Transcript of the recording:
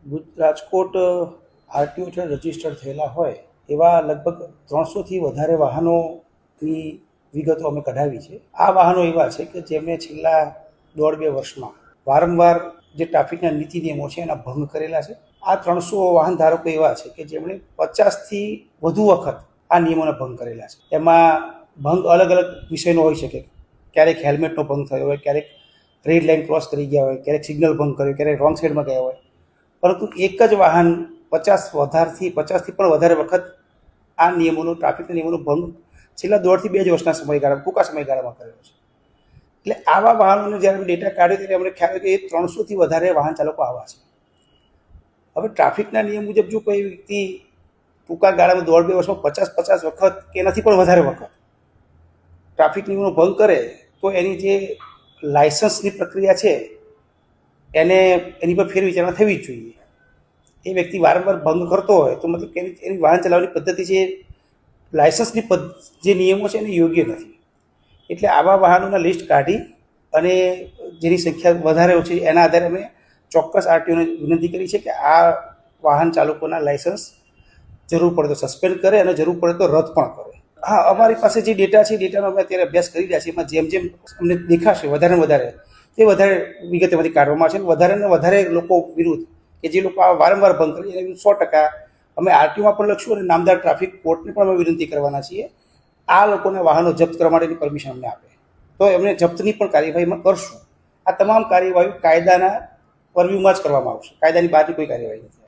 Rajkot RTO હેઠળ register થયેલા હોય એવા લગભગ 300થી વધારે વાહનોની વિગતો અમે કઢાવી છે. આ વાહનો એવા છે કે જેમણે છેલ્લા 1.5-2 વર્ષમાં વારંવાર જે ટ્રાફિકના નીતિ નિયમો છે એના ભંગ કરેલા છે. આ 300 વાહન ધારકો એવા છે કે જેમણે 50થી વધુ વખત આ નિયમોના ભંગ કરેલા છે. એમાં ભંગ અલગ અલગ વિષયનો હોઈ શકે. ક્યારેક હેલ્મેટનો ભંગ થયો હોય, ક્યારેક રેડ લાઇન ક્રોસ કરી ગયા હોય, ક્યારેક સિગ્નલ ભંગ કર્યો, ક્યારેક રોંગ સાઈડમાં ગયા હોય. પરંતુ એક જ વાહન 50થી પણ વધારે વખત આ નિયમોનો ટ્રાફિકના નિયમોનો ભંગ છેલ્લા 1.5 થી 2 વર્ષના સમયગાળા ટૂંકા સમયગાળામાં કર્યો છે. એટલે આવા વાહનોનો જ્યારે અમે ડેટા કાઢ્યો ત્યારે અમને ખ્યાલ આવ્યો કે એ 300થી વધારે વાહન ચાલકો આવા છે. હવે ટ્રાફિકના નિયમ મુજબ જો કોઈ વ્યક્તિ ટૂંકા ગાળામાં 1.5-2 વર્ષમાં 50 વખત કે એનાથી પણ વધારે વખત ટ્રાફિક નિયમોનો ભંગ કરે તો એની જે લાયસન્સની પ્રક્રિયા છે એને એની પર ફેરવિચારણા થવી જ જોઈએ. એ વ્યક્તિ વારંવાર ભંગ કરતો હોય તો મતલબ કે એની વાહન ચલાવવાની પદ્ધતિ છે, લાયસન્સની જે નિયમો છે એને યોગ્ય નથી. એટલે આવા વાહનોના લિસ્ટ કાઢી અને જેની સંખ્યા વધારે ઓછી એના આધારે અમે ચોક્કસ આરટીઓને વિનંતી કરી છે કે આ વાહન ચાલકોના લાયસન્સ જરૂર પડે તો સસ્પેન્ડ કરે અને જરૂર પડે તો રદ પણ કરે. હા, અમારી પાસે જે ડેટા છે ડેટાનો અમે અત્યારે અભ્યાસ કરી રહ્યા છીએ. એમાં જેમ જેમ અમને દેખાશે વધારે વધારે તે વધારે વિગત એમાંથી કાઢવામાં આવશે. વધારે ને વધારે લોકો વિરુદ્ધ કે જે લોકો આ વારંવાર ભંગ કરે એને 100% અમે આરટીઓમાં પણ લખશું અને નામદાર ટ્રાફિક કોર્ટને પણ અમે વિનંતી કરવાના છીએ આ લોકોને વાહનો જપ્ત કરવા માટેની પરમિશન અમને આપે તો એમને જપ્તની પણ કાર્યવાહીમાં કરશું. આ તમામ કાર્યવાહી કાયદાના પરવ્યુમાં જ કરવામાં આવશે. કાયદાની બહારની કોઈ કાર્યવાહી નથી.